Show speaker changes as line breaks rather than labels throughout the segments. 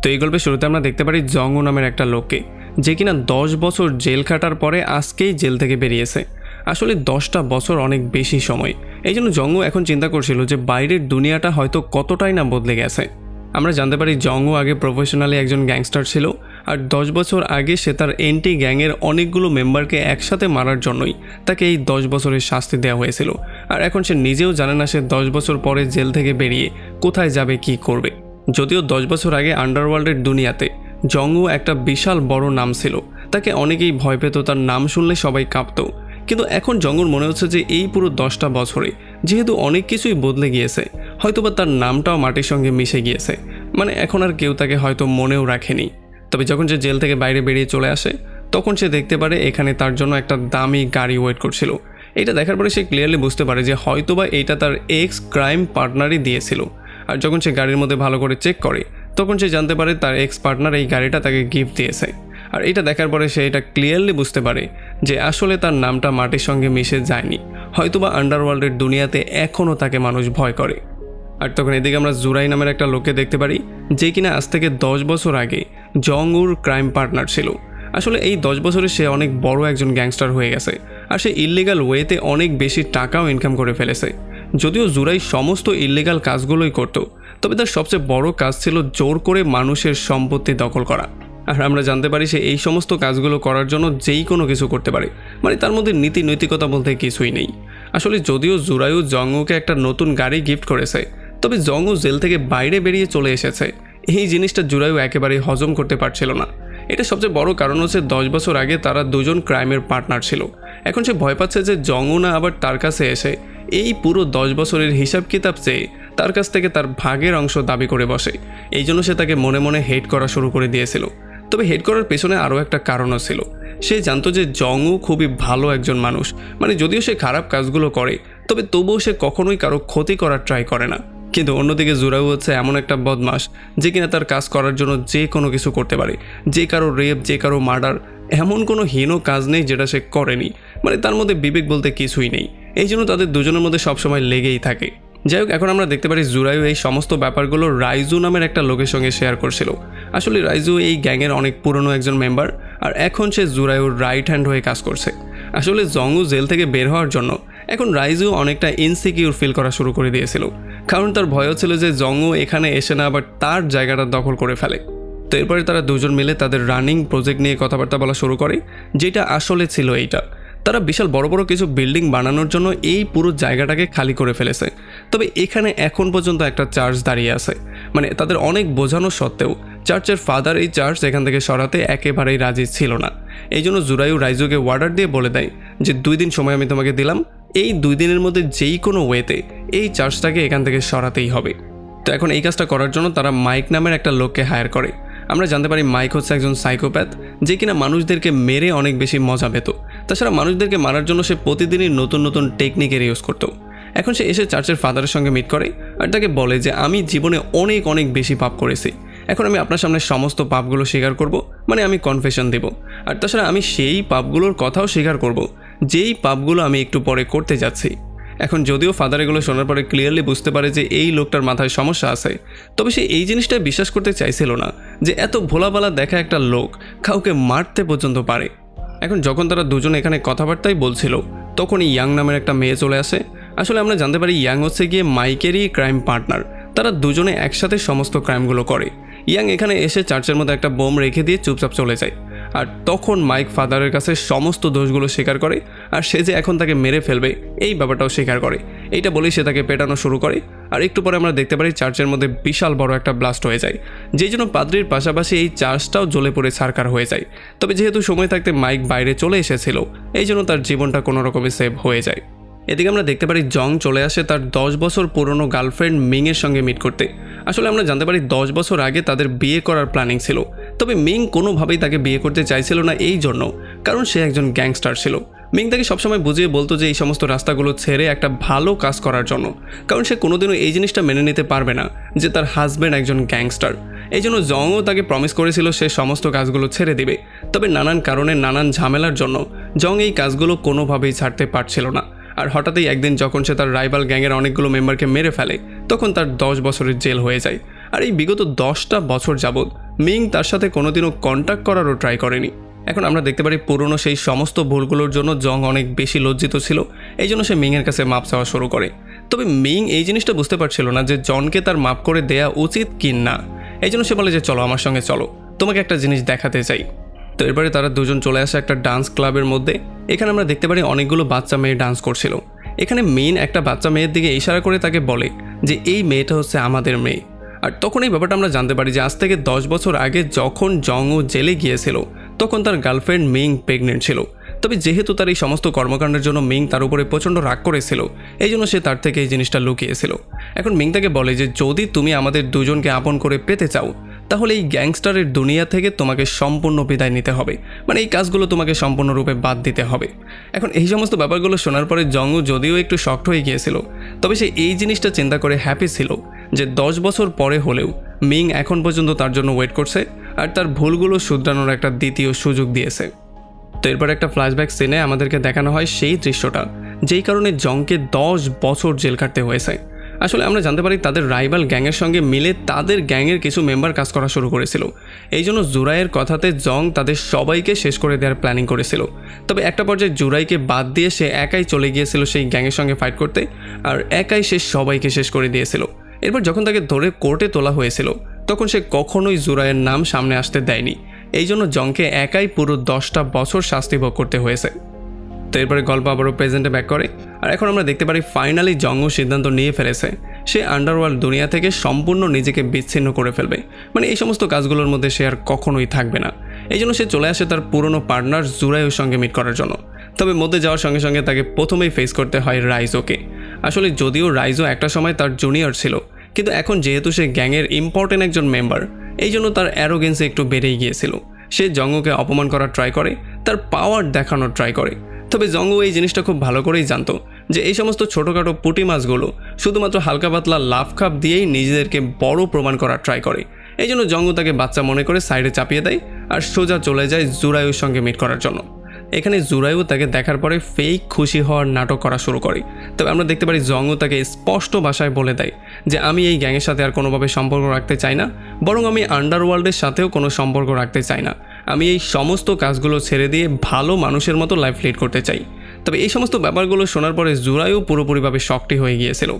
তো এই গল্পের শুরুতে আমরা দেখতে পারি জংউ নামের একটা লোককে, যে কিনা 10 বছর জেল খাটার পরে আজকেই জেল থেকে বেরিয়েছে। আসলে 10টা বছর অনেক বেশি সময়। এই জন্য জংউ এখন চিন্তা করছিল যে বাইরের দুনিয়াটা হয়তো কতটাই না বদলে গেছে। আমরা জানতে পারি জংউ আগে প্রফেশনালি একজন গ্যাংস্টার ছিল, আর 10 বছর আগে সে তার এন্টি গ্যাংয়ের অনেকগুলো মেম্বারকে একসাথে মারার জন্যই তাকে এই 10 বছরের শাস্তি দেওয়া হয়েছিল। আর এখন সে নিজেও জানে না সে 10 বছর পরে জেল থেকে বেরিয়ে কোথায় যাবে, কি করবে। যদিও 10 বছর আগে আন্ডারওয়ার্ল্ডের দুনিয়াতে জংউ একটা বিশাল বড় নাম ছিল, তাকে অনেকেই ভয় পেত, তার নাম শুনলে সবাই কাঁপত। কিন্তু এখন জংউর মনে হচ্ছে যে এই পুরো 10টা বছরে যেহেতু অনেক কিছুই বদলে গিয়েছে, হয়তোবা তার নামটাও মাটির সঙ্গে মিশে গিয়েছে, মানে এখন আর কেউ তাকে হয়তো মনেও রাখেনি। তবে যখন সে জেল থেকে বাইরে বেরিয়ে চলে আসে, তখন সে দেখতে পারে এখানে তার জন্য একটা দামি গাড়ি ওয়েট করছিল। এটা দেখার পরে সে ক্লিয়ারলি বুঝতে পারে যে হয়তোবা এইটা তার এক্স ক্রাইম পার্টনারই দিয়েছিল। আর যখন সে গাড়ির মধ্যে ভালো করে চেক করে, তখন সে জানতে পারে তার এক্স পার্টনার এই গাড়িটা তাকে গিফট দিয়েছে। আর এটা দেখার পরে সে এটা ক্লিয়ারলি বুঝতে পারে যে আসলে তার নামটা মাটির সঙ্গে মিশে যায়নি, হয়তোবা আন্ডারওয়ার্ল্ডের দুনিয়াতে এখনও তাকে মানুষ ভয় করে। আর তখন এদিকে আমরা জুরাই নামের একটা লোককে দেখতে পারি, যে কিনা আজ থেকে 10 বছর আগে জংউর ক্রাইম পার্টনার ছিল। আসলে এই 10 বছরে সে অনেক বড় একজন গ্যাংস্টার হয়ে গেছে, আর সে ইল্লিগাল ওয়েতে অনেক বেশি টাকাও ইনকাম করে ফেলেছে। যদিও জুরাই সমস্ত ইল্লিগাল কাজগুলোই করত, তবে তার সবচেয়ে বড় কাজ ছিল জোর করে মানুষের সম্পত্তি দখল করা। আর আমরা জানতে পারি সে এই সমস্ত কাজগুলো করার জন্য যেই কোনো কিছু করতে পারে, মানে তার মধ্যে নীতি নৈতিকতা বলতে কিছুই নেই। আসলে যদিও জুরাইও জংউকে একটা নতুন গাড়ি গিফট করেছে, তবে জংউ জেল থেকে বাইরে বেরিয়ে চলে এসেছে, এই জিনিসটা জুরাইও একেবারেই হজম করতে পারছিল না। এটা সবচেয়ে বড় কারণ হচ্ছে 10 বছর আগে তারা দুজন ক্রাইমের পার্টনার ছিল। এখন সে ভয় পাচ্ছে যে জংউ না আবার তার কাছে এসে এই পুরো 10 বছরের হিসাব কিতাব চেয়ে তার কাছ থেকে তার ভাগের অংশ দাবি করে বসে। এই জন্য সে তাকে মনে মনে হেট করা শুরু করে দিয়েছিল। তবে হেট করার পেছনে আরও একটা কারণও ছিল। সে জানতো যে জংউ খুবই ভালো একজন মানুষ, মানে যদিও সে খারাপ কাজগুলো করে, তবে তবুও সে কখনোই কারো ক্ষতি করার ট্রাই করে না। কিন্তু অন্যদিকে জুরাইও হচ্ছে এমন একটা বদমাশ যে কিনা তার কাজ করার জন্য যে কোনো কিছু করতে পারে। যে কারো রেপ, যে কারো মার্ডার, এমন কোনো হীন কাজ নেই যেটা সে করেনি, মানে তার মধ্যে বিবেক বলতে কিছুই নেই। এই জন্য তাদের দুজনের মধ্যে সবসময় লেগেই থাকে। যাই হোক, এখন আমরা দেখতে পারি জুরাইও এই সমস্ত ব্যাপারগুলো রাইজু নামের একটা লোকের সঙ্গে শেয়ার করছিল। আসলে রাইজু এই গ্যাংয়ের অনেক পুরনো একজন মেম্বার, আর এখন সে জুরাইওর রাইট হ্যান্ড হয়ে কাজ করছে। আসলে জংউ জেল থেকে বের হওয়ার জন্য এখন রাইজু অনেকটা ইনসিকিউর ফিল করা শুরু করে দিয়েছিল, কারণ তার ভয় ছিল যে জংউ এখানে এসে না আবার তার জায়গাটা দখল করে ফেলে। তো এরপরে তারা দুজন মিলে তাদের রানিং প্রজেক্ট নিয়ে কথাবার্তা বলা শুরু করে, যেটা আসলে ছিল এইটা। তারা বিশাল বড় বড় কিছু বিল্ডিং বানানোর জন্য এই পুরো জায়গাটাকে খালি করে ফেলেছে। তবে এখানে এখন পর্যন্ত একটা চার্চ দাঁড়িয়ে আছে, মানে তাদের অনেক বোঝানো সত্ত্বেও চার্চের ফাদার এই চার্চ এখান থেকে সরাতে একেবারেই রাজি ছিল না। এই জন্য জুরাইও রাইজুকে ওয়ার্ডার দিয়ে বলে দেয় যে 2 দিন সময় আমি তোমাকে দিলাম, এই 2 দিনের মধ্যে যেই কোনো ওয়েতে এই চার্চটাকে এখান থেকে সরাতেই হবে। তো এখন এই কাজটা করার জন্য তারা মাইক নামের একটা লোককে হায়ার করে। আমরা জানতে পারি মাইক হচ্ছে একজন সাইকোপ্যাথ, যে কিনা মানুষদেরকে মেরে অনেক বেশি মজা পেত। তাছাড়া মানুষদেরকে মারার জন্য সে প্রতিদিনই নতুন নতুন টেকনিকের ইউজ করত। এখন সে এসে চার্চের ফাদারের সঙ্গে মিট করে আর তাকে বলে যে আমি জীবনে অনেক অনেক বেশি পাপ করেছি, এখন আমি আপনার সামনে সমস্ত পাপগুলো স্বীকার করব, মানে আমি কনফেশন দেব। আর তাছাড়া আমি সেই পাপগুলোর কথাও স্বীকার করব যেই পাপগুলো আমি একটু পরে করতে যাচ্ছি। এখন যদিও ফাদার এগুলো শোনার পরে ক্লিয়ারলি বুঝতে পারে যে এই লোকটার মাথায় সমস্যা আছে, তবে সে এই জিনিসটা বিশ্বাস করতে চাইছিল না যে এত ভোলাবালা দেখা একটা লোক কাউকে মারতে পর্যন্ত পারে। এখন যখন তারা দুজন এখানে কথাবার্তাই বলছিল, তখন ইয়াং নামের একটা মেয়ে চলে আসে। আসলে আমরা জানতে পারি ইয়াং হচ্ছে গিয়ে মাইকেরই ক্রাইম পার্টনার, তারা দুজনে একসাথে সমস্ত ক্রাইমগুলো করে। ইয়াং এখানে এসে চার্চের মধ্যে একটা বোম রেখে দিয়ে চুপচাপ চলে যায়। আর তখন মাইক ফাদারের কাছে সমস্ত দোষগুলো স্বীকার করে, আর সে যে এখন তাকে মেরে ফেলবে এই ব্যাপারটাও স্বীকার করে। এইটা বলেই সে তাকে পেটানো শুরু করে। আর একটু পরে আমরা দেখতে পারি চার্চের মধ্যে বিশাল বড় একটা ব্লাস্ট হয়ে যায়, যেই জন্য পাদ্রির পাশাপাশি এই চার্চটাও জ্বলে পড়ে ছারখার হয়ে যায়। তবে যেহেতু সময় থাকতে মাইক বাইরে চলে এসেছিল, এই জন্য তার জীবনটা কোনো রকমে সেভ হয়ে যায়। এদিকে আমরা দেখতে পারি জং চলে আসে তার 10 বছর পুরনো গার্লফ্রেন্ড মিংয়ের সঙ্গে মিট করতে। আসলে আমরা জানতে পারি 10 বছর আগে তাদের বিয়ে করার প্ল্যানিং ছিল, তবে মিং কোনোভাবেই তাকে বিয়ে করতে চাইছিল না, এই জন্য কারণ সে একজন গ্যাংস্টার ছিল। মিং তাকে সবসময় বুঝিয়ে বলতো যে এই সমস্ত রাস্তাগুলো ছেড়ে একটা ভালো কাজ করার জন্য, কারণ সে কোনোদিনও এই জিনিসটা মেনে নিতে পারবে না যে তার হাজব্যান্ড একজন গ্যাংস্টার। এই জন্য জংও তাকে প্রমিস করেছিল সে সমস্ত কাজগুলো ছেড়ে দিবে, তবে নানান কারণে নানান ঝামেলার জন্য জং এই কাজগুলো কোনোভাবেই ছাড়তে পারছিল না। আর হঠাৎই একদিন যখন সে তার রাইভাল গ্যাংয়ের অনেকগুলো মেম্বারকে মেরে ফেলে, তখন তার 10 বছরের জেল হয়ে যায়। আর এই বিগত 10টা বছর যাবৎ মিং তার সাথে কোনোদিনও কন্ট্যাক্ট করারও ট্রাই করেনি। এখন আমরা দেখতে পারি পুরনো সেই সমস্ত ভুলগুলোর জন্য জং অনেক বেশি লজ্জিত ছিল, এই জন্য সে মিংয়ের কাছে মাপ চাওয়া শুরু করে। তবে মিং এই জিনিসটা বুঝতে পারছিল না যে জনকে তার মাপ করে দেয়া উচিত কি না। এই জন্য সে বলে যে চলো আমার সঙ্গে চলো, তোমাকে একটা জিনিস দেখাতে চাই। তো এরপরে তারা দুজন চলে আসে একটা ডান্স ক্লাবের মধ্যে। এখানে আমরা দেখতে পারি অনেকগুলো বাচ্চা মেয়ে ডান্স করছিল। এখানে মেইন একটা বাচ্চা মেয়ের দিকে ইশারা করে তাকে বলে যে এই মেয়েটা হচ্ছে আমাদের মেয়ে। আর তখন এই ব্যাপারটা আমরা জানতে পারি যে আজ থেকে 10 বছর আগে যখন জংও জেলে গিয়েছিল তখন তার গার্লফ্রেন্ড মিং প্রেগনেন্ট ছিল। তবে যেহেতু তার এই সমস্ত কর্মকাণ্ডের জন্য মিং তার উপরে প্রচণ্ড রাগ করেছিল, এই জন্য সে তার থেকে এই জিনিসটা লুকিয়েছিল। এখন মিং তাকে বলে যে যদি তুমি আমাদের দুজনকে আপন করে পেতে চাও তাহলে এই গ্যাংস্টারের দুনিয়া থেকে তোমাকে সম্পূর্ণ বিদায় নিতে হবে, মানে এই কাজগুলো তোমাকে সম্পূর্ণরূপে বাদ দিতে হবে। এখন এই সমস্ত ব্যাপারগুলো শোনার পরে জংও যদিও একটু শক্ট হয়ে গিয়েছিল, তবে সে এই জিনিসটা চিন্তা করে হ্যাপি ছিল যে 10 বছর পরে হলেও মিং এখন পর্যন্ত তার জন্য ওয়েট করছে আর তার ভুলগুলো শুধরানোর একটা দ্বিতীয় সুযোগ দিয়েছে। তো এরপর একটা ফ্ল্যাশব্যাক সিনে আমাদেরকে দেখানো হয় সেই দৃশ্যটা যেই কারণে জংকে 10 বছর জেল কাটতে হয়েছে। আসলে আমরা জানতে পারি তাদের রাইভাল গ্যাংয়ের সঙ্গে মিলে তাদের গ্যাংয়ের কিছু মেম্বার কাজ করা শুরু করেছিল। এই জন্য জুরাইয়ের কথাতে জং তাদের সবাইকে শেষ করে দেওয়ার প্ল্যানিং করেছিল। তবে একটা পর্যায়ে জুরাইকে বাদ দিয়ে সে একাই চলে গিয়েছিল সেই গ্যাংয়ের সঙ্গে ফাইট করতে, আর একাই সে সবাইকে শেষ করে দিয়েছিল। এরপর যখন তাকে ধরে কোর্টে তোলা হয়েছিল তখন সে কখনোই জুরাইয়ের নাম সামনে আসতে দেয়নি। এই জন্য জংকে একাই পুরো 10টা বছর শাস্তি ভোগ করতে হয়েছে। তো এরপরে গল্প আবারও প্রেজেন্টে ব্যাক করে, আর এখন আমরা দেখতে পারি ফাইনালি জংও সিদ্ধান্ত নিয়ে ফেলেছে সে আন্ডারওয়ার্ল্ড দুনিয়া থেকে সম্পূর্ণ নিজেকে বিচ্ছিন্ন করে ফেলবে, মানে এই সমস্ত কাজগুলোর মধ্যে সে আর কখনোই থাকবে না। এই জন্য সে চলে আসে তার পুরনো পার্টনার জুরাইয়ের সঙ্গে মিট করার জন্য। তবে মধ্যে যাওয়ার সঙ্গে সঙ্গে তাকে প্রথমেই ফেস করতে হয় রাইজোকে। আসলে যদিও রাইজো একটা সময় তার জুনিয়র ছিল, কিন্তু এখন যেহেতু সে গ্যাংয়ের ইম্পর্টেন্ট একজন মেম্বার, এই জন্য তার অ্যারোগেন্সি একটু বেড়েই গিয়েছিল। সে জংওকে অপমান করার ট্রাই করে, তার পাওয়ার দেখানোর ট্রাই করে। তবে জংও এই জিনিসটা খুব ভালো করেই জানতো যে এই সমস্ত ছোটোখাটো পুঁটি মাছগুলো শুধুমাত্র হালকা পাতলা লাফ খাপ দিয়েই নিজেদেরকে বড় প্রমাণ করার ট্রাই করে। এই জন্য জংও তাকে বাচ্চা মনে করে সাইডে চাপিয়ে দেয় আর সোজা চলে যায় জুরাইয়ের সঙ্গে মিট করার জন্য। এখানে জুরাইও তাকে দেখার পরে ফেক খুশি হওয়ার নাটক করা শুরু করে। তবে আমরা দেখতে পারি জংও তাকে স্পষ্ট ভাষায় বলে দেয় যে আমি এই গ্যাংয়ের সাথে আর কোনোভাবে সম্পর্ক রাখতে চাই না, বরং আমি আন্ডারওয়ার্ল্ডের সাথেও কোনো সম্পর্ক রাখতে চাই না। আমি এই সমস্ত কাজগুলো ছেড়ে দিয়ে ভালো মানুষের মতো লাইফ লিড করতে চাই। তবে এই সমস্ত ব্যাপারগুলো শোনার পরে জুরাইও পুরোপুরিভাবে শকটি হয়ে গিয়েছিল।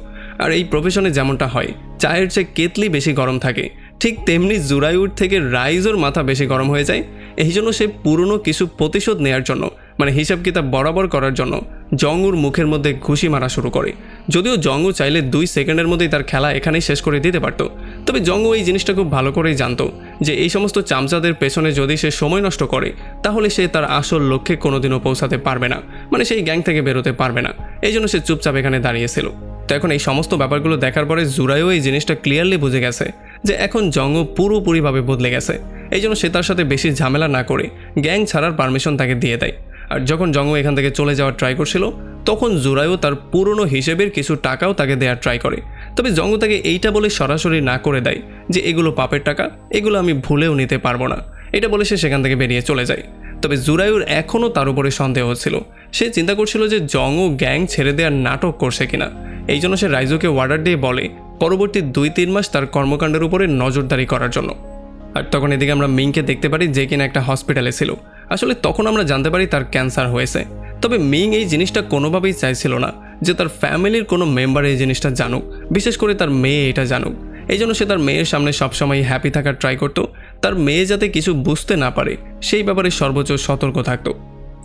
আর এই প্রফেশনে যেমনটা হয় চায়ের চেয়ে কেতলি বেশি গরম থাকে, ঠিক তেমনি জুরাইউর থেকে রাইজোর মাথা বেশি গরম হয়ে যায়। এই জন্য সে পুরনো কিছু প্রতিশোধ নেওয়ার জন্য, মানে হিসাব কিতাব বরাবর করার জন্য জংউর মুখের মধ্যে ঘুষি মারা শুরু করে। যদিও জংউ চাইলে 2 সেকেন্ডের মধ্যেই তার খেলা এখানেই শেষ করে দিতে পারত, তবে জংউ এই জিনিসটা খুব ভালো করেই জানতো যে এই সমস্ত চামচাদের পেছনে যদি সে সময় নষ্ট করে তাহলে সে তার আসল লক্ষ্যে কোনোদিনও পৌঁছাতে পারবে না, মানে সেই গ্যাং থেকে বেরোতে পারবে না। এই জন্য সে চুপচাপ এখানে দাঁড়িয়েছিল। তো এখন এই সমস্ত ব্যাপারগুলো দেখার পরে জুরাইও এই জিনিসটা ক্লিয়ারলি বুঝে গেছে যে এখন জংউ পুরোপুরিভাবে বদলে গেছে। এই জন্য সে তার সাথে বেশি ঝামেলা না করে গ্যাং ছাড়ার পারমিশন তাকে দিয়ে দেয়। আর যখন জংউ এখান থেকে চলে যাওয়ার ট্রাই করছিল তখন জুরাইও তার পুরনো হিসেবের কিছু টাকাও তাকে দেওয়ার ট্রাই করে। তবে জংউ তাকে এইটা বলে সরাসরি না করে দেয় যে এগুলো পাপের টাকা, এগুলো আমি ভুলেও নিতে পারবো না। এটা বলে সে সেখান থেকে বেরিয়ে চলে যায়। তবে জুরাইউর এখনও তার উপরে সন্দেহ হচ্ছিল। সে চিন্তা করছিল যে জংউ গ্যাং ছেড়ে দেওয়ার নাটক করছে কিনা। এই জন্য সে রাইজোকে অর্ডার দিয়ে বলে পরবর্তী 2-3 মাস তার কর্মকাণ্ডের উপরে নজরদারি করার জন্য। আর তখন এদিকে আমরা মিংকে দেখতে পারি যে কিনা একটা হসপিটালে ছিল। আসলে তখন আমরা জানতে পারি তার ক্যান্সার হয়েছে। তবে মিং এই জিনিসটা কোনোভাবেই চাইছিল না যে তার ফ্যামিলির কোনো মেম্বার এই জিনিসটা জানুক, বিশেষ করে তার মেয়ে এটা জানুক। এই জন্য সে তার মেয়ের সামনে সবসময় হ্যাপি থাকার ট্রাই করতো, তার মেয়ে যাতে কিছু বুঝতে না পারে সেই ব্যাপারে সর্বোচ্চ সতর্ক থাকতো।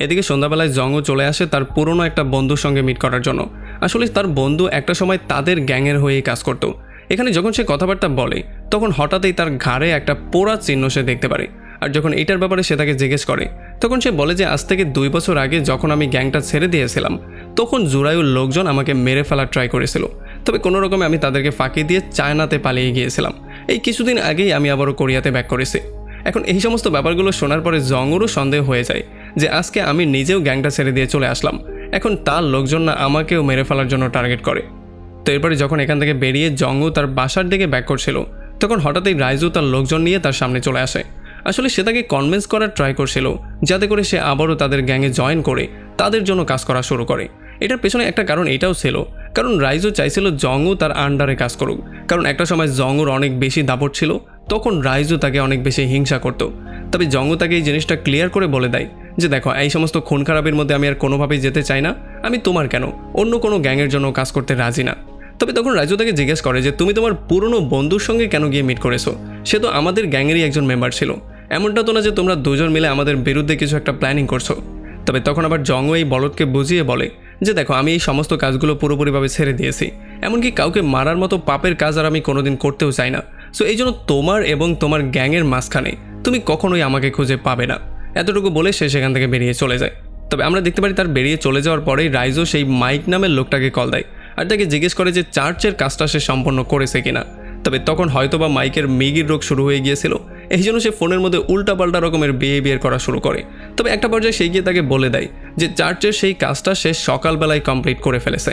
এদিকে সন্ধ্যাবেলায় জংও চলে আসে তার পুরনো একটা বন্ধুর সঙ্গে মিট করার জন্য। আসলে তার বন্ধু একটা সময় তাদের গ্যাংয়ের হয়েই কাজ করতো। এখানে যখন সে কথাবার্তা বলে তখন হঠাৎই তার ঘাড়ে একটা পোড়া চিহ্ন সে দেখতে পারে। আর যখন এটার ব্যাপারে সে তাকে জিজ্ঞেস করে তখন সে বলে যে আজ থেকে 2 বছর আগে যখন আমি গ্যাংটা ছেড়ে দিয়েছিলাম তখন জুরাইউর লোকজন আমাকে মেরে ফেলার ট্রাই করেছিল। তবে কোনো রকমে আমি তাদেরকে ফাঁকি দিয়ে চায়নাতে পালিয়ে গিয়েছিলাম। এই কিছুদিন আগেই আমি আবারও কোরিয়াতে ব্যাক করেছি। এখন এই সমস্ত ব্যাপারগুলো শোনার পরে জংউরও সন্দেহ হয়ে যায় যে আজকে আমি নিজেও গ্যাংটা ছেড়ে দিয়ে চলে আসলাম, এখন তার লোকজন না আমাকেও মেরে ফেলার জন্য টার্গেট করে। তো এরপরে যখন এখান থেকে বেরিয়ে জংউ তার বাসার দিকে ব্যাক করছিল তখন হঠাৎই রাইজু তার লোকজন নিয়ে তার সামনে চলে আসে। আসলে সে তাকে কনভিন্স করার ট্রাই করছিল যাতে করে সে আবারও তাদের গ্যাংয়ে জয়েন করে তাদের জন্য কাজ করা শুরু করে। এটার পেছনে একটা কারণ এটাও ছিল কারণ রাইজো চাইছিল জংও তার আন্ডারে কাজ করুক, কারণ একটা সময় জংওর অনেক বেশি দাপট ছিল, তখন রাইজো তাকে অনেক বেশি হিংসা করত। তবে জংও তাকে এই জিনিসটা ক্লিয়ার করে বলে দেয় যে দেখো, এই সমস্ত খুন খারাপের মধ্যে আমি আর কোনোভাবেই যেতে চাই না, আমি তোমার কেন অন্য কোনো গ্যাংয়ের জন্য কাজ করতে রাজি না। তবে তখন রাইজো তাকে জিজ্ঞেস করে যে তুমি তোমার পুরনো বন্ধুর সঙ্গে কেন গিয়ে মিট করেছো, সে তো আমাদের গ্যাংয়েরই একজন মেম্বার ছিল, এমনটা তো না যে তোমরা দুজন মিলে আমাদের বিরুদ্ধে কিছু একটা প্ল্যানিং করছো। তবে তখন আবার জংও এই বলদকে বুঝিয়ে বলে যে দেখো, আমি এই সমস্ত কাজগুলো পুরোপুরিভাবে ছেড়ে দিয়েছি, এমনকি কাউকে মারার মতো পাপের কাজ আর আমি কোনোদিন করতেও চাই না। সো এই জন্য তোমার এবং তোমার গ্যাংয়ের মাঝখানে তুমি কখনোই আমাকে খুঁজে পাবে না। এতটুকু বলে সে সেখান থেকে বেরিয়ে চলে যায়। তবে আমরা দেখতে পারি তার বেরিয়ে চলে যাওয়ার পরেই রাইজো সেই মাইক নামের লোকটাকে কল দেয় আর তাকে জিজ্ঞেস করে যে চার্চের কাজটা সে সম্পন্ন করেছে কিনা। তবে তখন হয়তোবা মাইকের মিগির রোগ শুরু হয়ে গিয়েছিল, এই জন্য সে ফোনের মধ্যে উল্টাপাল্টা রকমের বিহেভিয়ার করা শুরু করে। তবে একটা পর্যায়ে সে গিয়ে তাকে বলে দেয় যে চার্চের সেই কাজটা সে সকালবেলায় কমপ্লিট করে ফেলেছে।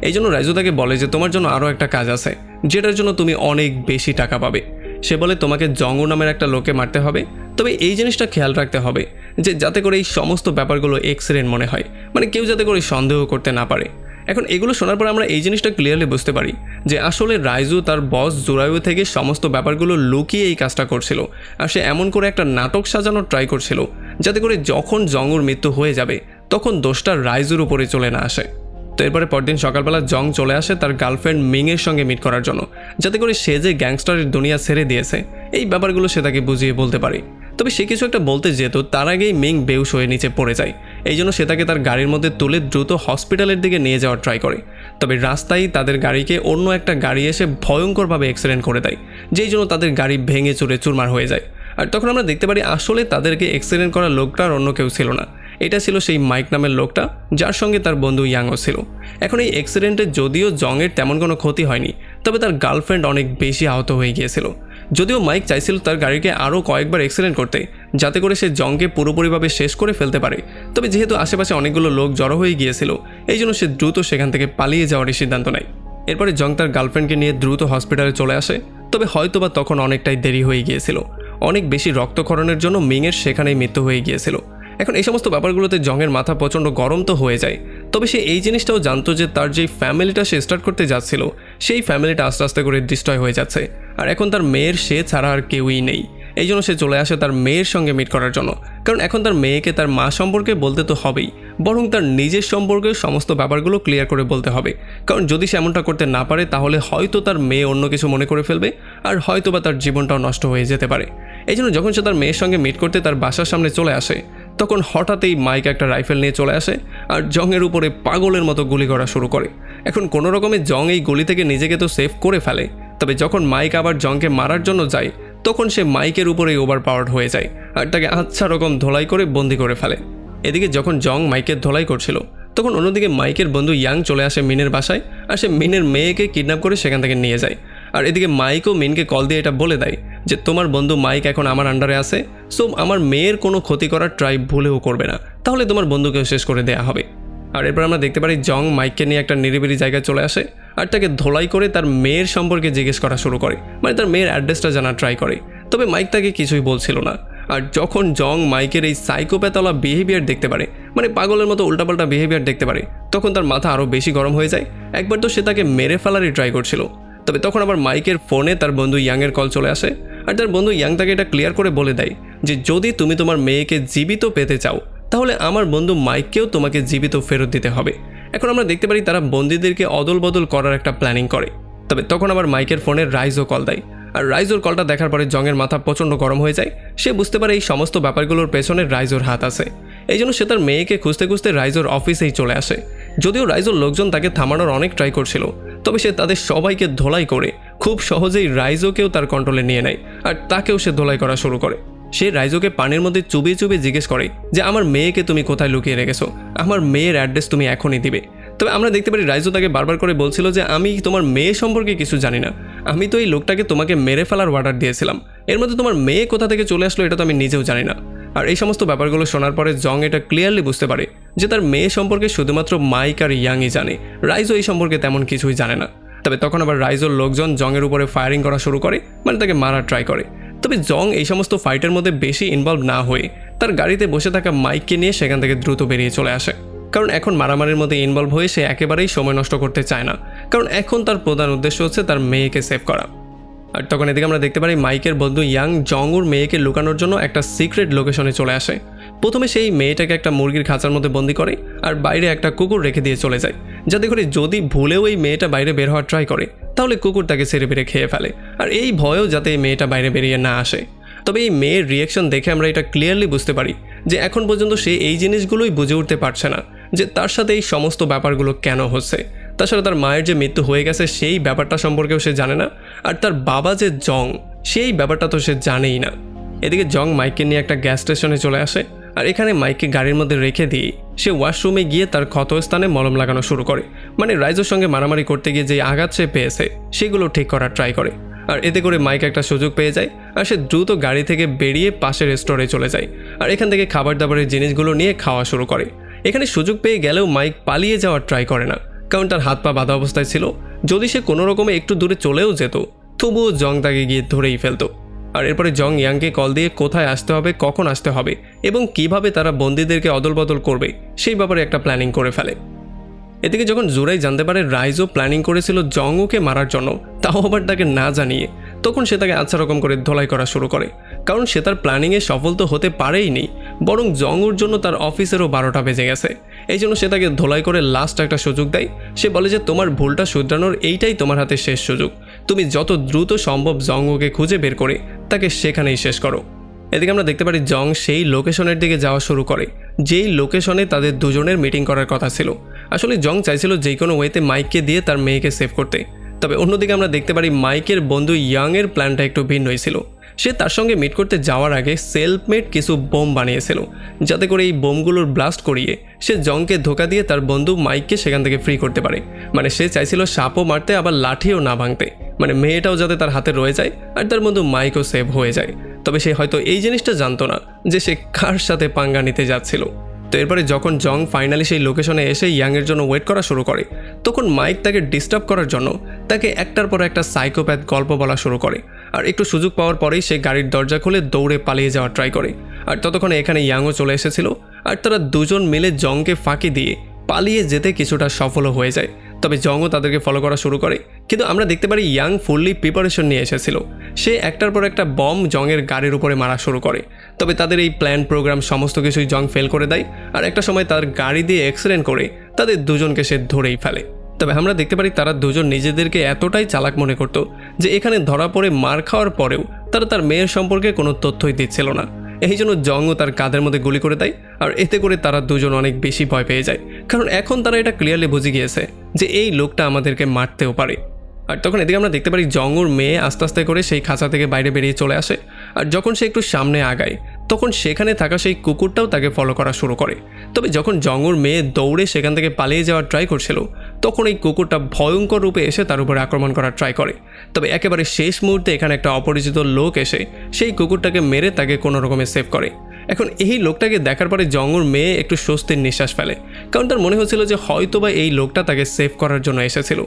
এই জন্য রাইজো তাকে বলে যে তোমার জন্য আরও একটা কাজ আছে, যেটার জন্য তুমি অনেক বেশি টাকা পাবে। সে বলে তোমাকে জংও নামের একটা লোককে মারতে হবে, তবে এই জিনিসটা খেয়াল রাখতে হবে যে যাতে করে এই সমস্ত ব্যাপারগুলো এক্সিডেন্ট মনে হয়, মানে কেউ যাতে করে সন্দেহ করতে না পারে। এখন এগুলো শোনার পর আমরা এই জিনিসটা ক্লিয়ারলি বুঝতে পারি যে আসলে রাইজো তার বস জোরায়ু থেকে সমস্ত ব্যাপারগুলো লুকিয়ে এই কাজটা করছিল, আর সে এমন করে একটা নাটক সাজানোর ট্রাই করছিল যাতে করে যখন জংওর মৃত্যু হয়ে যাবে তখন দোষটা রাইজোর উপরে চলে না আসে। তো এরপরে পরদিন সকালবেলা জং চলে আসে তার গার্লফ্রেন্ড মিংয়ের সঙ্গে মিট করার জন্য, যাতে করে সে যে গ্যাংস্টারের দুনিয়া ছেড়ে দিয়েছে এই ব্যাপারগুলো সে তাকে বুঝিয়ে বলতে পারে। তবে সে কিছু একটা বলতে যেত তার আগেই মিং বেহুশ হয়ে নিচে পড়ে যায়। এই জন্য সে তাকে তার গাড়ির মধ্যে তুলে দ্রুত হসপিটালের দিকে নিয়ে যাওয়ার ট্রাই করে। তবে রাস্তায় তাদের গাড়িকে অন্য একটা গাড়ি এসে ভয়ঙ্করভাবে অ্যাক্সিডেন্ট করে দেয়, যেই জন্য তাদের গাড়ি ভেঙে চুরে চুরমার হয়ে যায়। আর তখন আমরা দেখতে পারি আসলে তাদেরকে অ্যাক্সিডেন্ট করা লোকটার অন্য কেউ ছিল না, এটা ছিল সেই মাইক নামের লোকটা যার সঙ্গে তার বন্ধু ইয়াংও ছিল। এখন এই অ্যাক্সিডেন্টে যদিও জংয়ের তেমন কোনো ক্ষতি হয়নি, তবে তার গার্লফ্রেন্ড অনেক বেশি আহত হয়ে গিয়েছিল। যদিও মাইক চাইছিল তার গাড়িকে আরও কয়েকবার অ্যাক্সিডেন্ট করতে যাতে করে সে জংকে পুরোপুরিভাবে শেষ করে ফেলতে পারে, তবে যেহেতু আশেপাশে অনেকগুলো লোক জড়ো হয়ে গিয়েছিল এই জন্য সে দ্রুত সেখান থেকে পালিয়ে যাওয়ারই সিদ্ধান্ত নেয়। এরপরে জং তার গার্লফ্রেন্ডকে নিয়ে দ্রুত হসপিটালে চলে আসে, তবে হয়তোবা তখন অনেকটাই দেরি হয়ে গিয়েছিল, অনেক বেশি রক্তক্ষরণের জন্য মিংয়ের সেখানেই মৃত্যু হয়ে গিয়েছিল। এখন এই সমস্ত ব্যাপারগুলোতে জংয়ের মাথা প্রচণ্ড গরম তো হয়ে যায়, তবে সে এই জিনিসটাও জানতো যে তার যেই ফ্যামিলিটা সে স্টার্ট করতে যাচ্ছিল সেই ফ্যামিলিটা আস্তে আস্তে করে ডিস্ট্রয় হয়ে যাচ্ছে, আর এখন তার মেয়ের সে ছাড়া আর কেউই নেই। এই জন্য সে চলে আসে তার মেয়ের সঙ্গে মিট করার জন্য, কারণ এখন তার মেয়েকে তার মা সম্পর্কে বলতে তো হবেই, বরং তার নিজের সম্পর্কে সমস্ত ব্যাপারগুলো ক্লিয়ার করে বলতে হবে। কারণ যদি সে এমনটা করতে না পারে তাহলে হয়তো তার মেয়ে অন্য কিছু মনে করে ফেলবে, আর হয়তো বা তার জীবনটাও নষ্ট হয়ে যেতে পারে। এই জন্য যখন সে তার মেয়ের সঙ্গে মিট করতে তার বাসার সামনে চলে আসে তখন হঠাৎই মাইক একটা রাইফেল নিয়ে চলে আসে আর জংয়ের উপরে পাগলের মতো গুলি করা শুরু করে। এখন কোনো রকমে জং এই গুলি থেকে নিজেকে তো সেভ করে ফেলে, তবে যখন মাইক আবার জংকে মারার জন্য যায় তখন সে মাইকের উপরেই ওভার পাওয়ার্ড হয়ে যায় আর তাকে আচ্ছা রকম ধোলাই করে বন্দি করে ফেলে। এদিকে যখন জং মাইকের ধোলাই করছিল তখন অন্যদিকে মাইকের বন্ধু ইয়াং চলে আসে মিনের বাসায় আর সে মিনের মেয়েকে কিডন্যাপ করে সেখান থেকে নিয়ে যায়। আর এদিকে মাইকও মিনকে কল দিয়ে এটা বলে দেয় যে তোমার বন্ধু মাইক এখন আমার আন্ডারে আছে, সো আমার মেয়ের কোনো ক্ষতি করার ট্রাই ভুলেও করবে না, তাহলে তোমার বন্ধুকেও শেষ করে দেওয়া হবে। আর এরপর আমরা দেখতে পারি জং মাইককে নিয়ে একটা নিরিবিলি জায়গায় চলে আসে আর তাকে ধোলাই করে তার মেয়ের সম্পর্কে জিজ্ঞেস করা শুরু করে, মানে তার মেয়ের অ্যাড্রেসটা জানার ট্রাই করে। তবে মাইক তাকে কিছুই বলছিল না। আর যখন জং মাইকের এই সাইকোপ্যাথওয়ালা বিহেভিয়ার দেখতে পারে, মানে পাগলের মতো উল্টাপাল্টা বিহেভিয়ার দেখতে পারে, তখন তার মাথা আরও বেশি গরম হয়ে যায়। একবার তো সে তাকে মেরে ফেলারই ট্রাই করছিল। তবে তখন আবার মাইকের ফোনে তার বন্ধু ইয়াংয়ের কল চলে আসে আর তার বন্ধু ইয়াং তাকে এটা ক্লিয়ার করে বলে দেয় যে যদি তুমি তোমার মেয়েকে জীবিত পেতে চাও তাহলে আমার বন্ধু মাইককেও তোমাকে জীবিত ফেরত দিতে হবে। এখন আমরা দেখতে পারি তারা বন্দীদেরকে অদল বদল করার একটা প্ল্যানিং করে। তবে তখন আবার মাইকের ফোনে রাইজো কল দেয় আর রাইজোর কলটা দেখার পরে জংয়ের মাথা প্রচণ্ড গরম হয়ে যায়। সে বুঝতে পারে এই সমস্ত ব্যাপারগুলোর পেছনে রাইজোর হাত আছে। এই জন্য সে তার মেয়েকে খুঁজতে খুঁজতে রাইজোর অফিসেই চলে আসে। যদিও রাইজোর লোকজন তাকে থামানোর অনেক ট্রাই করছিল, তবে সে তাদের সবাইকে ধোলাই করে খুব সহজেই রাইজোকেও তার কন্ট্রোলে নিয়ে নেয় আর তাকেও সে ধোলাই করা শুরু করে। সে রাইজোকে পানির মধ্যে চুবিয়ে চুবিয়ে জিজ্ঞেস করে যে আমার মেয়েকে তুমি কোথায় লুকিয়ে রেখেছো, আমার মেয়ের অ্যাড্রেস তুমি এখনই দিবে। তবে আমরা দেখতে পারি রাইজো তাকে বারবার করে বলছিল যে আমি তোমার মেয়ে সম্পর্কে কিছু জানি না, আমি তো এই লোকটাকে তোমাকে মেরে ফেলার অর্ডার দিয়েছিলাম, এর মধ্যে তোমার মেয়ে কোথা থেকে চলে আসলো এটা তো আমি নিজেও জানি না। আর এই সমস্ত ব্যাপারগুলো শোনার পরে জং এটা ক্লিয়ারলি বুঝতে পারে যে তার মেয়ে সম্পর্কে শুধুমাত্র মাইক আর ইয়াংই জানে, রাইজো এই সম্পর্কে তেমন কিছুই জানে না। তবে তখন আবার রাইজোর লোকজন জংয়ের উপরে ফায়ারিং করা শুরু করে, মানে তাকে মারার ট্রাই করে। তবে জং এই সমস্ত ফাইটের মধ্যে বেশি ইনভলভ না হয়ে তার গাড়িতে বসে থাকা মাইককে নিয়ে সেখান থেকে দ্রুত বেরিয়ে চলে আসে। কারণ এখন মারামারির মধ্যে ইনভলভ হয়ে সে একেবারেই সময় নষ্ট করতে চায় না, কারণ এখন তার প্রধান উদ্দেশ্য হচ্ছে তার মেয়েকে সেভ করা। আর তখন এদিকে আমরা দেখতে পারি মাইকের বন্ধু ইয়াং জংউর মেয়েকে লুকানোর জন্য একটা সিক্রেট লোকেশনে চলে আসে। প্রথমে সেই মেয়েটাকে একটা মুরগির খাঁচার মধ্যে বন্দি করে আর বাইরে একটা কুকুর রেখে দিয়ে চলে যায়, যাতে করে যদি ভুলেও এই মেয়েটা বাইরে বের হওয়ার ট্রাই করে তাহলে কুকুর তাকে ছেড়ে বেড়ে খেয়ে ফেলে, আর এই ভয়েও যাতে এই মেয়েটা বাইরে বেরিয়ে না আসে। তবে এই মেয়ের রিয়াকশন দেখে আমরা এটা ক্লিয়ারলি বুঝতে পারি যে এখন পর্যন্ত সে এই জিনিসগুলোই বুঝে উঠতে পারছে না যে তার সাথে এই সমস্ত ব্যাপারগুলো কেন হচ্ছে। তাছাড়া তার মায়ের যে মৃত্যু হয়ে গেছে সেই ব্যাপারটা সম্পর্কেও সে জানে না, আর তার বাবা যে জং সেই ব্যাপারটা তো সে জানেই না। এদিকে জং মাইককে নিয়ে একটা গ্যাস স্টেশনে চলে আসে, আর এখানে মাইককে গাড়ির মধ্যে রেখে দিয়ে সে ওয়াশরুমে গিয়ে তার ক্ষতস্থানে মলম লাগানো শুরু করে, মানে রাইজোর সঙ্গে মারামারি করতে গিয়ে যে আঘাত সে পেয়েছে সেগুলো ঠিক করার ট্রাই করে। আর এতে করে মাইক একটা সুযোগ পেয়ে যায় আর সে দ্রুত গাড়ি থেকে বেরিয়ে পাশের স্টোরে চলে যায় আর এখান থেকে খাবার দাবারের জিনিসগুলো নিয়ে খাওয়া শুরু করে। এখানে সুযোগ পেয়ে গেলেও মাইক পালিয়ে যাওয়ার ট্রাই করে না, কারণ তার হাত পা বাঁধা অবস্থায় ছিল। যদি সে কোনো রকমে একটু দূরে চলেও যেত তবুও জং তাকে গিয়ে ধরেই ফেলতো। আর এরপরে জং ইয়াংকে কল দিয়ে কোথায় আসতে হবে, কখন আসতে হবে এবং কিভাবে তারা বন্দীদেরকে অদল বদল করবে সেই ব্যাপারে একটা প্ল্যানিং করে ফেলে। এদিকে যখন জুরাই জানতে পারে রাইজো প্ল্যানিং করেছিল জংউকে মারার জন্য, তাও আবার তাকে না জানিয়ে, তখন সে তাকে আচ্ছা রকম করে ধোলাই করা শুরু করে, কারণ সে তার প্ল্যানিংয়ে সফল তো হতে পারেই নি, বরং জংউর জন্য তার অফিসেরও 12টা বেজে গেছে। এই জন্য সে তাকে ধোলাই করে লাস্ট একটা সুযোগ দেয়। সে বলে যে তোমার ভুলটা শুধরানোর এইটাই তোমার হাতে শেষ সুযোগ, তুমি যত দ্রুত সম্ভব জংউকে খুঁজে বের করে তাকে সেখানেই শেষ করো। এদিকে আমরা দেখতে পারি জং সেই লোকেশনের দিকে যাওয়া শুরু করে যেই লোকেশনে তাদের দুজনের মিটিং করার কথা ছিল। আসলে জং চাইছিল যে কোনো ওয়েতে মাইককে দিয়ে তার মেয়েকে সেভ করতে। তবে অন্যদিকে আমরা দেখতে পারি মাইকের বন্ধু ইয়াংয়ের প্ল্যানটা একটু ভিন্ন হয়েছিল। সে তার সঙ্গে মিট করতে যাওয়ার আগে সেলফ মেড কিছু বোম বানিয়েছিল, যাতে করে এই বোমগুলোর ব্লাস্ট করিয়ে সে জংকে ধোকা দিয়ে তার বন্ধু মাইককে সেখান থেকে ফ্রি করতে পারে। মানে সে চাইছিল সাপও মারতে আবার লাঠিও না ভাঙতে, মানে মেয়েটাও যাতে তার হাতে রয়ে যায় আর তার বন্ধু মাইকও সেভ হয়ে যায়। তবে সে হয়তো এই জিনিসটা জানতো না যে সে কার সাথে পাঙ্গা নিতে যাচ্ছিল। তো এরপরে যখন জং ফাইনালি সেই লোকেশনে এসে ইয়াংয়ের জন্য ওয়েট করা শুরু করে, তখন মাইক তাকে ডিস্টার্ব করার জন্য তাকে একটার পর একটা সাইকোপ্যাথ গল্প বলা শুরু করে। আর একটু সুযোগ পাওয়ার পরেই সে গাড়ির দরজা খুলে দৌড়ে পালিয়ে যাওয়ার ট্রাই করে। আর ততক্ষণে এখানে ইয়াংও চলে এসেছিল, আর তারা দুজন মিলে জংকে ফাঁকি দিয়ে পালিয়ে যেতে কিছুটা সফলও হয়ে যায়। তবে জংও তাদেরকে ফলো করা শুরু করে, কিন্তু আমরা দেখতে পারি ইয়াং ফুললি প্রিপারেশন নিয়ে এসেছিল। সে একটার পর একটা বম জংয়ের গাড়ির উপরে মারা শুরু করে। তবে তাদের এই প্ল্যান প্রোগ্রাম সমস্ত কিছুই জং ফেল করে দেয়, আর একটা সময় তার গাড়ি দিয়ে অ্যাক্সিডেন্ট করে তাদের দুজনকে সে ধরেই ফেলে। তবে আমরা দেখতে পারি তারা দুজন নিজেদেরকে এতটাই চালাক মনে করত যে এখানে ধরা পড়ে মার খাওয়ার পরেও তারা তার মেয়ের সম্পর্কে কোনো তথ্যই দিচ্ছিল না। এই জন্য জংও তার কাঁধের মধ্যে গুলি করে দেয়, আর এতে করে তারা দুজন অনেক বেশি ভয় পেয়ে যায়, কারণ এখন তারা এটা ক্লিয়ারলি বুঝে গিয়েছে যে এই লোকটা আমাদেরকে মারতেও পারে। আর তখন এদিকে আমরা দেখতে পারি জংউর মেয়ে আস্তে আস্তে করে সেই খাঁচা থেকে বাইরে বেরিয়ে চলে আসে, আর যখন সে একটু সামনে আগায় তখন সেখানে থাকা সেই কুকুরটাও তাকে ফলো করা শুরু করে। তবে যখন জংউর মেয়ে দৌড়ে সেখান থেকে পালিয়ে যাওয়ার ট্রাই করছিল, তখন এই কুকুরটা ভয়ঙ্কর রূপে এসে তার উপরে আক্রমণ করার ট্রাই করে। তবে একেবারে শেষ মুহূর্তে এখানে একটা অপরিচিত লোক এসে সেই কুকুরটাকে মেরে তাকে কোনো রকমে সেভ করে। এখন এই লোকটাকে দেখার পরে জংউর মেয়ে একটু স্বস্তির নিঃশ্বাস ফেলে, কারণ তার মনে হচ্ছিল যে হয়তোবা এই লোকটা তাকে সেভ করার জন্য এসেছিল।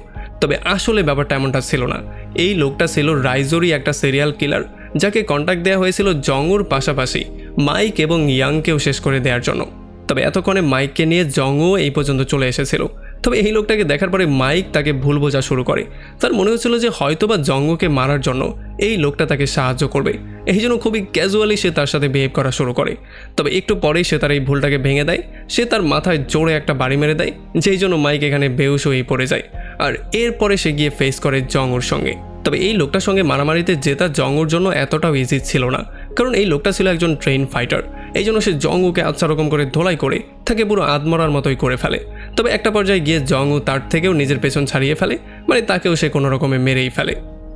তবে আসলে ব্যাপারটা এমনটা ছিল না। এই লোকটা ছিল রাইজোরই একটা সিরিয়াল কিলার, যাকে কন্ট্যাক্ট দেওয়া হয়েছিল জংউর পাশাপাশি মাইক এবং ইয়াংকেও শেষ করে দেওয়ার জন্য। তবে এতক্ষণে মাইককে নিয়ে জংও এই পর্যন্ত চলে এসেছিল। তবে এই লোকটাকে দেখার পরে মাইক তাকে ভুল বোঝা শুরু করে। তার মনে হচ্ছিল যে হয়তোবা জংওকে মারার জন্য এই লোকটা তাকে সাহায্য করবে, এই জন্য খুবই ক্যাজুয়ালি সে তার সাথে বিহেভ করা শুরু করে। তবে একটু পরেই সে তার এই ভুলটাকে ভেঙে দেয়, সে তার মাথায় জোরে একটা বাড়ি মেরে দেয়, যেই জন্য মাইক এখানে বেহুশ হয়ে পড়ে যায়। আর এরপরে সে গিয়ে ফেস করে জংওর সঙ্গে। তবে এই লোকটার সঙ্গে মারামারিতে জেতা জংওর জন্য এতটাও ইজি ছিল না, কারণ এই লোকটা ছিল একজন ট্রেন ফাইটার। এই জন্য সে জংওকে আচ্ছা রকম করে ধোলাই করে তাকে পুরো আদমরার মতোই করে ফেলে। তবে একটা পর্যায়ে গিয়ে জংও তার থেকেও নিজের পেছন ছাড়িয়ে ফেলে, মানে তাকেও সে কোনো রকমে মেরেই ফেলে।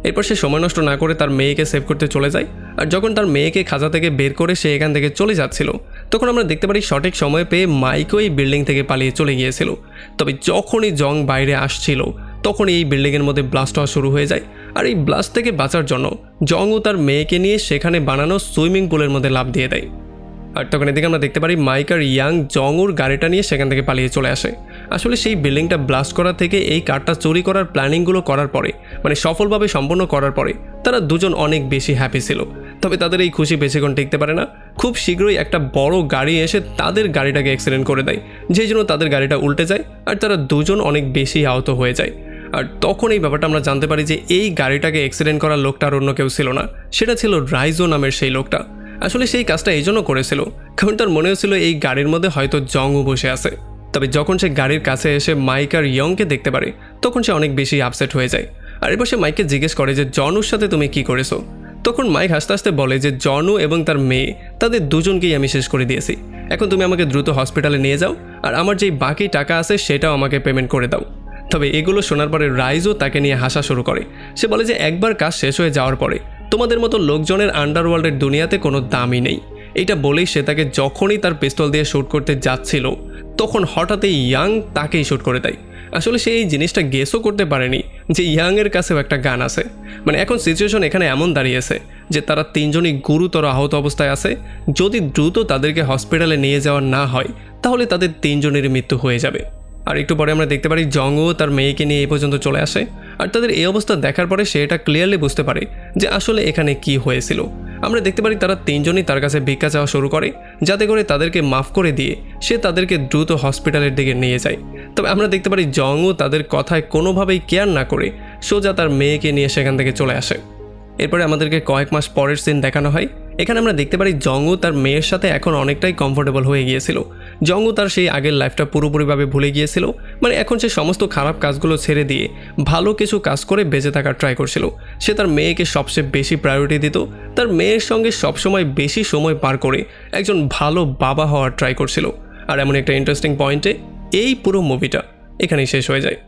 এরপর সে সময় নষ্ট না করে তার মেয়েকে সেভ করতে চলে যায়। আর যখন তার মেয়েকে খাঁচা থেকে বের করে সে এখান থেকে চলে যাচ্ছিল, তখন আমরা দেখতে পারি সঠিক সময় পেয়ে মাইকও এই বিল্ডিং থেকে পালিয়ে চলে গিয়েছিল। তবে যখনই জং বাইরে আসছিল তখনই এই বিল্ডিংয়ের মধ্যে ব্লাস্ট হওয়া শুরু হয়ে যায়। আর এই ব্লাস্ট থেকে বাঁচার জন্য জংও তার মেয়েকে নিয়ে সেখানে বানানো সুইমিং পুলের মধ্যে লাফ দিয়ে দেয়। আর তখন এদিকে আমরা দেখতে পারি মাইক আর ইয়াং জংউর গাড়িটা নিয়ে সেখান থেকে পালিয়ে চলে আসে। আসলে সেই বিল্ডিংটা ব্লাস্ট করা থেকে এই কারটা চুরি করার প্ল্যানিংগুলো করার পরে, মানে সফলভাবে সম্পন্ন করার পরে তারা দুজন অনেক বেশি হ্যাপি ছিল। তবে তাদের এই খুশি বেশিক্ষণ টিকতে পারে না। খুব শীঘ্রই একটা বড় গাড়ি এসে তাদের গাড়িটাকে অ্যাক্সিডেন্ট করে দেয়, যেই জন্য তাদের গাড়িটা উল্টে যায় আর তারা দুজন অনেক বেশি আহত হয়ে যায়। আর তখন এই ব্যাপারটা আমরা জানতে পারি যে এই গাড়িটাকে অ্যাক্সিডেন্ট করার লোকটা আর অন্য কেউ ছিল না, সেটা ছিল রাইজো নামের সেই লোকটা। আসলে সেই কাজটা এই জন্য করেছিল কারণ তার মনে হচ্ছিল এই গাড়ির মধ্যে হয়তো জংও বসে আছে। তবে যখন সে গাড়ির কাছে এসে মাইক আর ইয়ংকে দেখতে পারে তখন সে অনেক বেশি আপসেট হয়ে যায়। আর এরপর সে মাইককে জিজ্ঞেস করে যে জনুর সাথে তুমি কি করেছো। তখন মাইক হাসতে হাসতে বলে যে জনু এবং তার মেয়ে তাদের দুজনকেই আমি শেষ করে দিয়েছি, এখন তুমি আমাকে দ্রুত হসপিটালে নিয়ে যাও আর আমার যেই বাকি টাকা আছে সেটাও আমাকে পেমেন্ট করে দাও। তবে এগুলো শোনার পরে রাইজও তাকে নিয়ে হাসা শুরু করে। সে বলে যে একবার কাজ শেষ হয়ে যাওয়ার পরে তোমাদের মতো লোকজনের আন্ডারওয়ার্ল্ডের দুনিয়াতে কোনো দামই নেই। এইটা বলেই সে তাকে যখনই তার পিস্তল দিয়ে শ্যুট করতে যাচ্ছিল তখন হঠাৎই ইয়াং তাকেই শ্যুট করে দেয়। আসলে সে এই জিনিসটা গেসও করতে পারেনি যে ইয়াংয়ের কাছেও একটা গান আছে। মানে এখন সিচুয়েশন এখানে এমন দাঁড়িয়েছে যে তারা তিনজনই গুরুতর আহত অবস্থায় আছে। যদি দ্রুত তাদেরকে হসপিটালে নিয়ে যাওয়া না হয় তাহলে তাদের তিনজনেরই মৃত্যু হয়ে যাবে। আর একটু পরে আমরা দেখতে পারি জংও তার মেয়েকে নিয়ে এই পর্যন্ত চলে আসে। আর তাদের এই অবস্থা দেখার পরে সে এটা ক্লিয়ারলি বুঝতে পারে যে আসলে এখানে কি হয়েছিল। আমরা দেখতে পারি তারা তিনজনই তার কাছে ভিক্ষা চাওয়া শুরু করে যাতে করে তাদেরকে মাফ করে দিয়ে সে তাদেরকে দ্রুত হসপিটালের দিকে নিয়ে যায়। তবে আমরা দেখতে পারি জংও তাদের কথায় কোনোভাবেই কেয়ার না করে সোজা তার মেয়েকে নিয়ে সেখান থেকে চলে আসে। এরপরে আমাদেরকে কয়েক মাস পরের সিন দেখানো হয়। এখানে আমরা দেখতে পারি জংও তার মেয়ের সাথে এখন অনেকটাই কমফোর্টেবল হয়ে গিয়েছিল। জংও তার সেই আগের লাইফটা পুরোপুরিভাবে ভুলে গিয়েছিল। মানে এখন সে সমস্ত খারাপ কাজগুলো ছেড়ে দিয়ে ভালো কিছু কাজ করে বেঁচে থাকার ট্রাই করছিল। সে তার মেয়েকে সবচেয়ে বেশি প্রায়োরিটি দিত, তার মেয়ের সঙ্গে সবসময় বেশি সময় পার করে একজন ভালো বাবা হওয়ার ট্রাই করছিল। আর এমন একটা ইন্টারেস্টিং পয়েন্টে এই পুরো মুভিটা এখানেই শেষ হয়ে যায়।